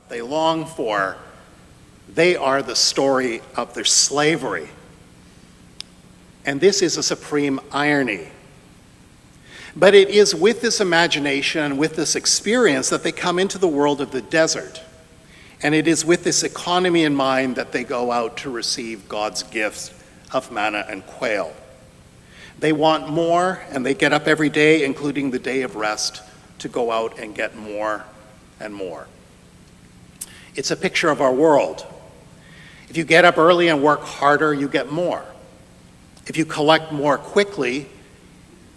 they long for, they are the story of their slavery. And this is a supreme irony. But it is with this imagination and with this experience that they come into the world of the desert. And it is with this economy in mind that they go out to receive God's gifts of manna and quail. They want more, and they get up every day, including the day of rest, to go out and get more and more. It's a picture of our world. If you get up early and work harder, you get more. If you collect more quickly,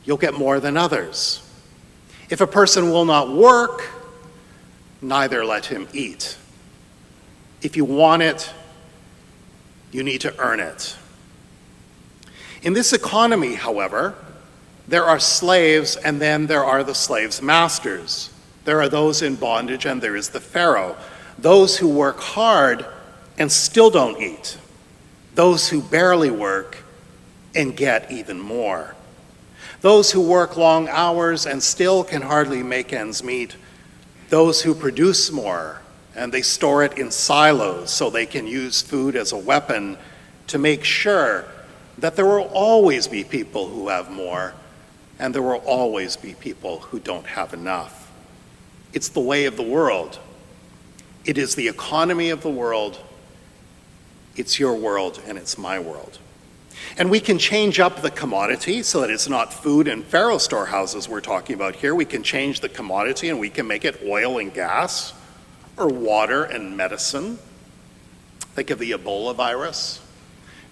you'll get more than others. If a person will not work, neither let him eat. If you want it, you need to earn it. In this economy, however, there are slaves, and then there are the slaves' masters. There are those in bondage, and there is the Pharaoh. Those who work hard and still don't eat. Those who barely work and get even more. Those who work long hours and still can hardly make ends meet. Those who produce more and they store it in silos so they can use food as a weapon to make sure that there will always be people who have more and there will always be people who don't have enough. It's the way of the world. It is the economy of the world. It's your world and it's my world. And we can change up the commodity so that it's not food and Pharaoh storehouses we're talking about here. We can change the commodity and we can make it oil and gas or water and medicine. Think of the Ebola virus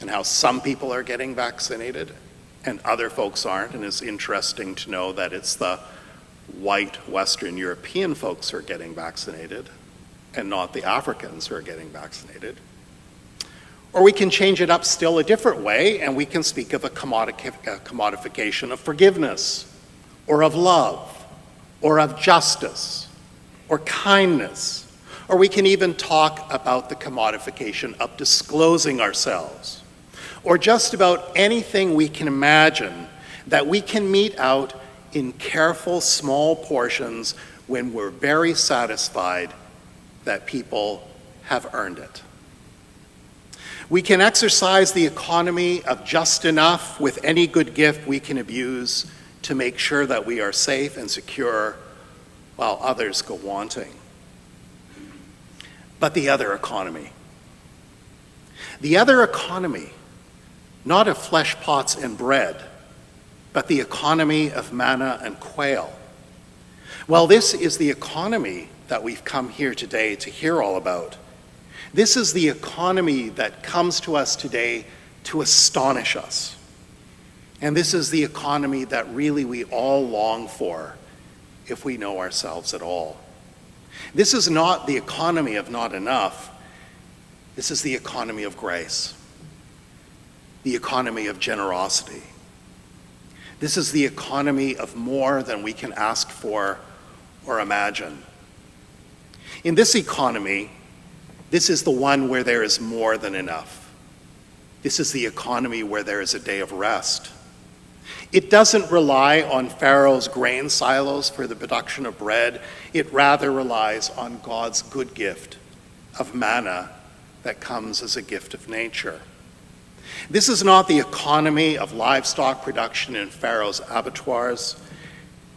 and how some people are getting vaccinated and other folks aren't. And it's interesting to know that it's the white Western European folks who are getting vaccinated and not the Africans who are getting vaccinated. Or we can change it up still a different way, and we can speak of a commodification of forgiveness, or of love, or of justice, or kindness. Or we can even talk about the commodification of disclosing ourselves, or just about anything we can imagine that we can mete out in careful, small portions when we're very satisfied that people have earned it. We can exercise the economy of just enough with any good gift we can abuse to make sure that we are safe and secure while others go wanting. But the other economy, not of flesh pots and bread, but the economy of manna and quail. Well, this is the economy that we've come here today to hear all about. This is the economy that comes to us today to astonish us. And this is the economy that really we all long for if we know ourselves at all. This is not the economy of not enough. This is the economy of grace, the economy of generosity. This is the economy of more than we can ask for or imagine. In this economy, this is the one where there is more than enough. This is the economy where there is a day of rest. It doesn't rely on Pharaoh's grain silos for the production of bread. It rather relies on God's good gift of manna that comes as a gift of nature. This is not the economy of livestock production in Pharaoh's abattoirs.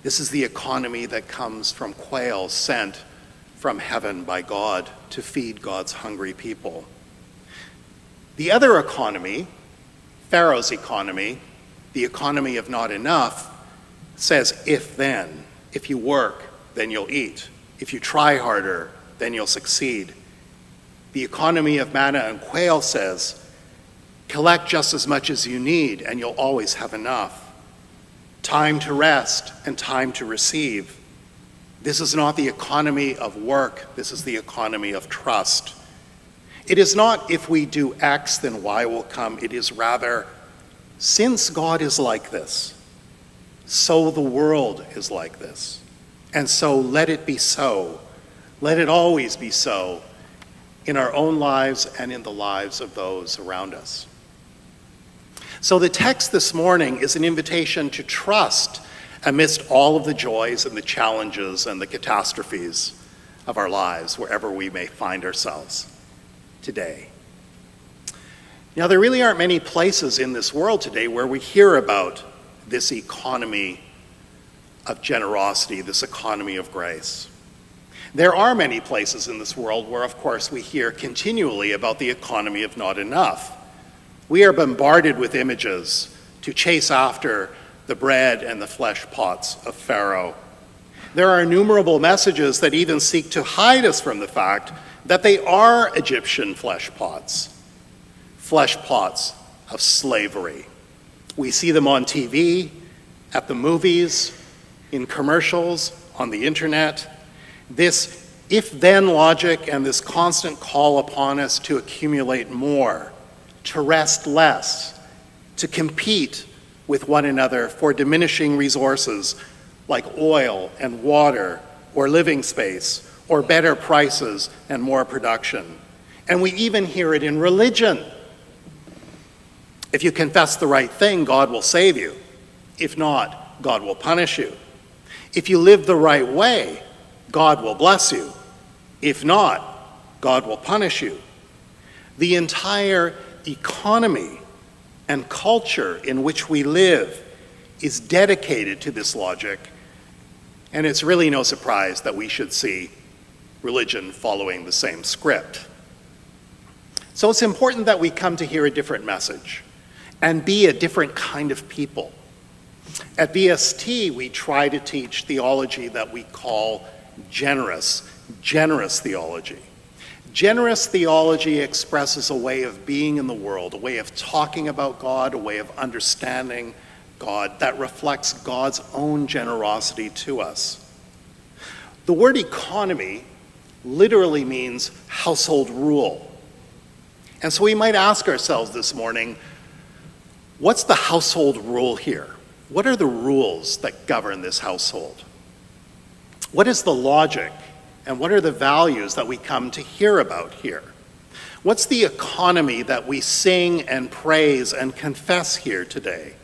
This is the economy that comes from quail sent from heaven by God to feed God's hungry people. The other economy, Pharaoh's economy, the economy of not enough, says if then. If you work, then you'll eat. If you try harder, then you'll succeed. The economy of manna and quail says collect just as much as you need and you'll always have enough. Time to rest and time to receive. This is not the economy of work, this is the economy of trust. It is not if we do X, then Y will come. It is rather, since God is like this, so the world is like this. And so let it be so. Let it always be so in our own lives and in the lives of those around us. So the text this morning is an invitation to trust amidst all of the joys and the challenges and the catastrophes of our lives, wherever we may find ourselves today. Now, there really aren't many places in this world today where we hear about this economy of generosity, this economy of grace. There are many places in this world where, of course, we hear continually about the economy of not enough. We are bombarded with images to chase after the bread and the flesh pots of Pharaoh. There are innumerable messages that even seek to hide us from the fact that they are Egyptian flesh pots of slavery. We see them on TV, at the movies, in commercials, on the internet. This if-then logic and this constant call upon us to accumulate more, to rest less, to compete with one another for diminishing resources like oil and water or living space or better prices and more production. And we even hear it in religion. If you confess the right thing, God will save you. If not, God will punish you. If you live the right way, God will bless you. If not, God will punish you. The entire economy and culture in which we live is dedicated to this logic, and it's really no surprise that we should see religion following the same script. So it's important that we come to hear a different message and be a different kind of people. At VST, we try to teach theology that we call generous theology. Generous theology expresses a way of being in the world, a way of talking about God, a way of understanding God that reflects God's own generosity to us. The word economy literally means household rule. And so we might ask ourselves this morning, what's the household rule here? What are the rules that govern this household? What is the logic and what are the values that we come to hear about here? What's the economy that we sing and praise and confess here today?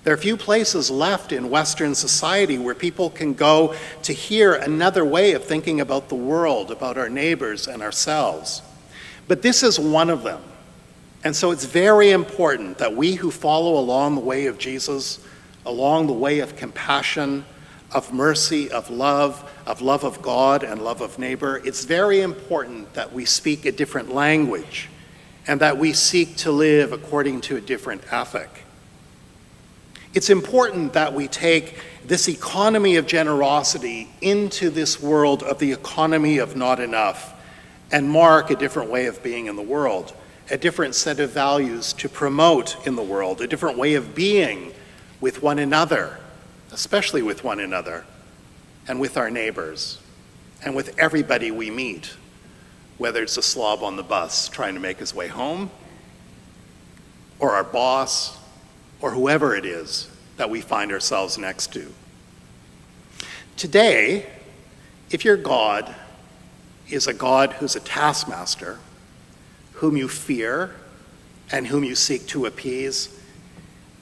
There are few places left in Western society where people can go to hear another way of thinking about the world, about our neighbors and ourselves. But this is one of them. And so it's very important that we who follow along the way of Jesus, along the way of compassion, of mercy, of love of God and love of neighbor, it's very important that we speak a different language and that we seek to live according to a different ethic. It's important that we take this economy of generosity into this world of the economy of not enough and mark a different way of being in the world, a different set of values to promote in the world, a different way of being with one another, especially with one another, and with our neighbors, and with everybody we meet, whether it's a slob on the bus trying to make his way home, or our boss, or whoever it is that we find ourselves next to. Today, if your God is a God who's a taskmaster, whom you fear and whom you seek to appease,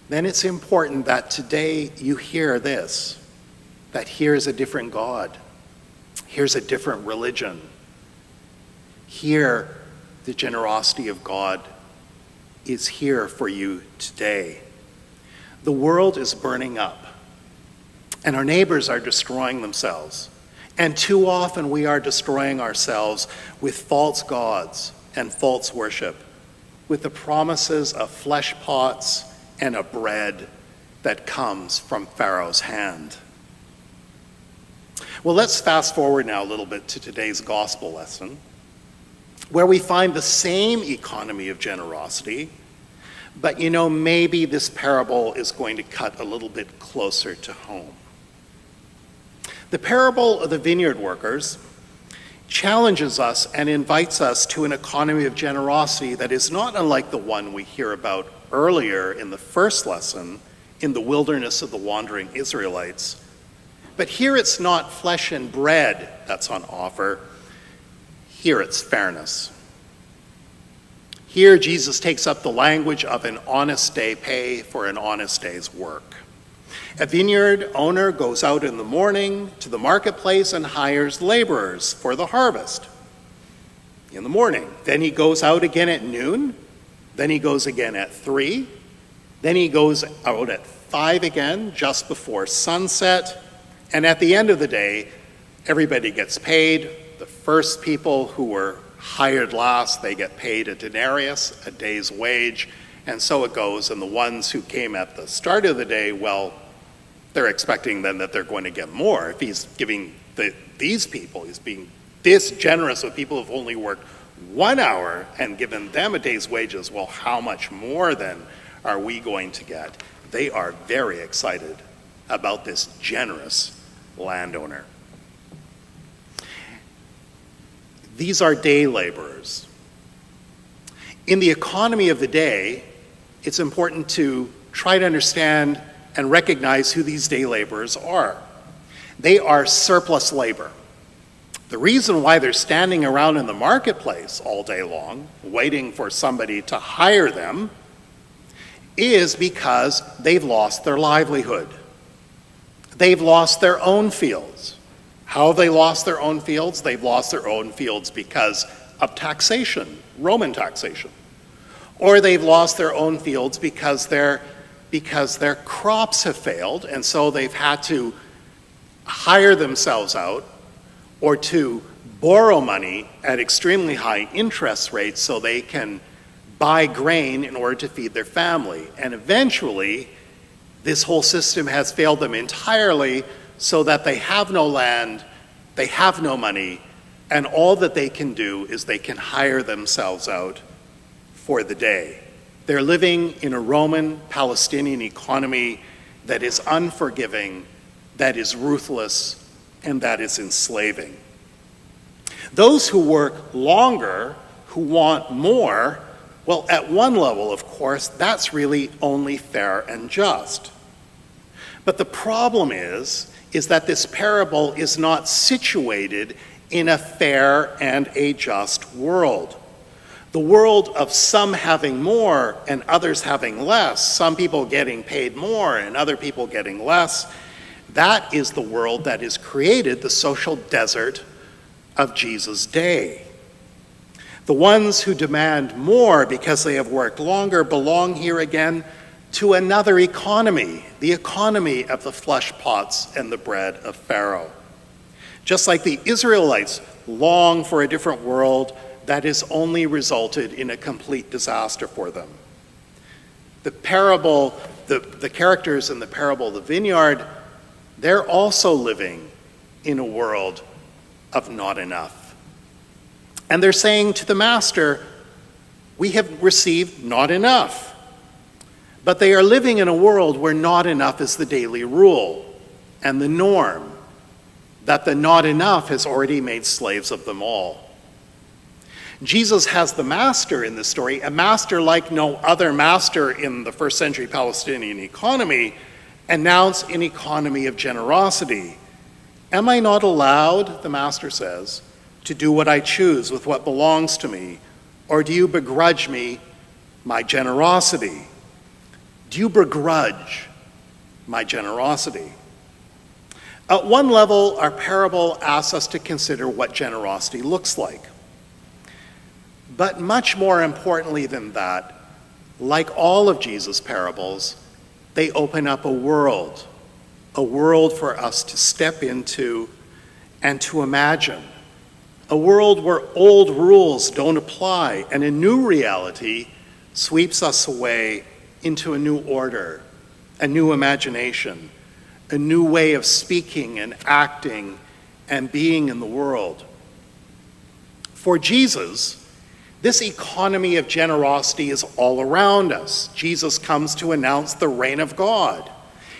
then it's important that today you hear this, that here's a different God, here's a different religion. Here, the generosity of God is here for you today. The world is burning up, and our neighbors are destroying themselves. And too often we are destroying ourselves with false gods and false worship, with the promises of flesh pots and a bread that comes from Pharaoh's hand. Well, let's fast forward now a little bit to today's gospel lesson, where we find the same economy of generosity, but maybe this parable is going to cut a little bit closer to home. The parable of the vineyard workers challenges us and invites us to an economy of generosity that is not unlike the one we hear about earlier in the first lesson in the wilderness of the wandering Israelites. But here it's not flesh and bread that's on offer. Here it's fairness. Here Jesus takes up the language of an honest day pay for an honest day's work. A vineyard owner goes out in the morning to the marketplace and hires laborers for the harvest in the morning. Then he goes out again at noon. Then he goes again at 3. Then he goes out at 5 again, just before sunset. And at the end of the day, everybody gets paid. The first people who were hired last, they get paid a denarius, a day's wage, and so it goes. And the ones who came at the start of the day, well, they're expecting then that they're going to get more. If he's giving these people, he's being this generous with people who've only worked 1 hour and given them a day's wages, well, how much more then are we going to get? They are very excited about this generous landowner. These are day laborers. In the economy of the day, it's important to try to understand and recognize who these day laborers are. They are surplus labor. The reason why they're standing around in the marketplace all day long, waiting for somebody to hire them, is because they've lost their livelihood. They've lost their own fields. How have they lost their own fields? They've lost their own fields because of taxation, Roman taxation. Or they've lost their own fields because their crops have failed, and so they've had to hire themselves out or to borrow money at extremely high interest rates so they can buy grain in order to feed their family. And eventually, this whole system has failed them entirely so that they have no land, they have no money, and all that they can do is they can hire themselves out for the day. They're living in a Roman Palestinian economy that is unforgiving, that is ruthless, and that is enslaving. Those who work longer, who want more, well, at one level, of course, that's really only fair and just. But the problem is that this parable is not situated in a fair and a just world. The world of some having more and others having less, some people getting paid more and other people getting less, that is the world that is created, the social desert of Jesus' day. The ones who demand more because they have worked longer belong here again to another economy, the economy of the flesh pots and the bread of Pharaoh. Just like the Israelites long for a different world that has only resulted in a complete disaster for them. The parable, the characters in the parable of the vineyard, they're also living in a world of not enough. And they're saying to the master, we have received not enough. But they are living in a world where not enough is the daily rule and the norm, that the not enough has already made slaves of them all. Jesus has the master in this story, a master like no other master in the first century Palestinian economy, announce an economy of generosity. Am I not allowed, the master says, to do what I choose with what belongs to me? Or do you begrudge me my generosity? Do you begrudge my generosity? At one level, our parable asks us to consider what generosity looks like. But much more importantly than that, like all of Jesus' parables, they open up a world for us to step into and to imagine. A world where old rules don't apply and a new reality sweeps us away into a new order, a new imagination, a new way of speaking and acting and being in the world. For Jesus, this economy of generosity is all around us. Jesus comes to announce the reign of God.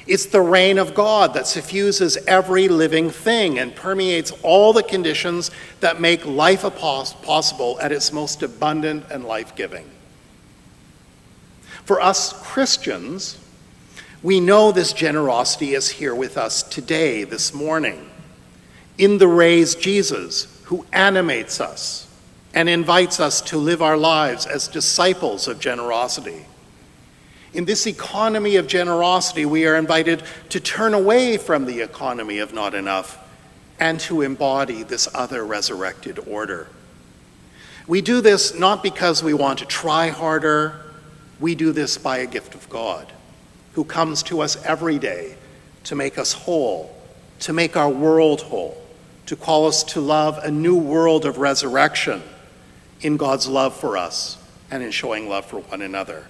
It's the reign of God that suffuses every living thing and permeates all the conditions that make life possible at its most abundant and life-giving. For us Christians, we know this generosity is here with us today, this morning, in the raised Jesus who animates us and invites us to live our lives as disciples of generosity. In this economy of generosity, we are invited to turn away from the economy of not enough and to embody this other resurrected order. We do this not because we want to try harder. We do this by a gift of God, who comes to us every day to make us whole, to make our world whole, to call us to love a new world of resurrection in God's love for us and in showing love for one another.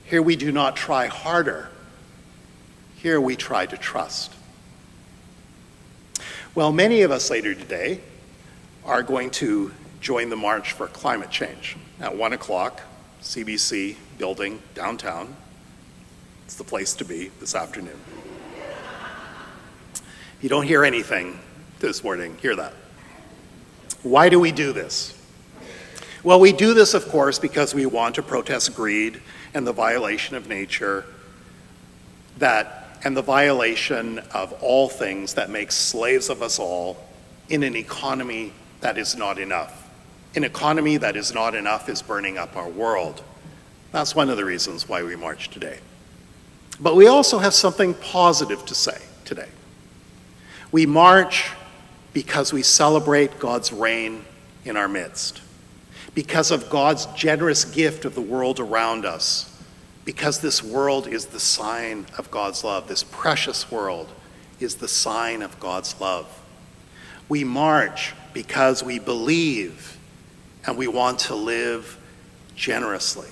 Here we do not try harder. Here we try to trust. Well, many of us later today are going to join the March for Climate Change at 1 o'clock, CBC building downtown. It's the place to be this afternoon. If you don't hear anything this morning, hear that. Why do we do this? Well, we do this, of course, because we want to protest greed and the violation of nature, and the violation of all things that make slaves of us all in an economy that is not enough. An economy that is not enough is burning up our world. That's one of the reasons why we march today. But we also have something positive to say today. We march because we celebrate God's reign in our midst, because of God's generous gift of the world around us, because this world is the sign of God's love. This precious world is the sign of God's love. We march because we believe and we want to live generously.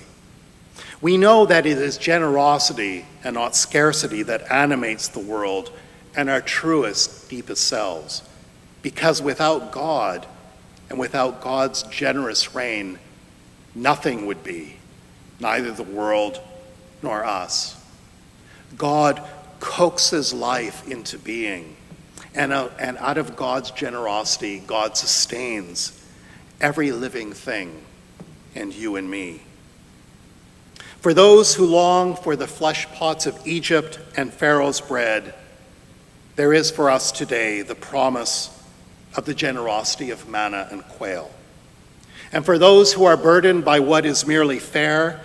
We know that it is generosity and not scarcity that animates the world and our truest, deepest selves. Because without God and without God's generous reign, nothing would be, neither the world nor us. God coaxes life into being, and out of God's generosity, God sustains every living thing, and you and me. For those who long for the flesh pots of Egypt and Pharaoh's bread, there is for us today the promise of the generosity of manna and quail. And for those who are burdened by what is merely fair,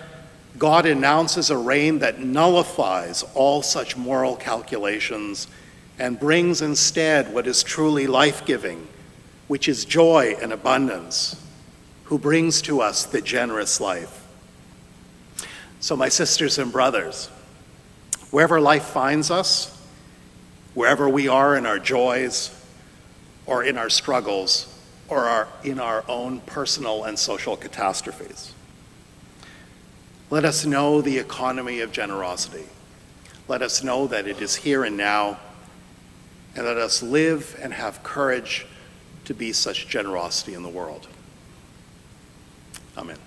God announces a reign that nullifies all such moral calculations and brings instead what is truly life-giving, which is joy and abundance, who brings to us the generous life. So my sisters and brothers, wherever life finds us, wherever we are in our joys or in our struggles or in our own personal and social catastrophes, let us know the economy of generosity. Let us know that it is here and now, and let us live and have courage to be such generosity in the world. Amen.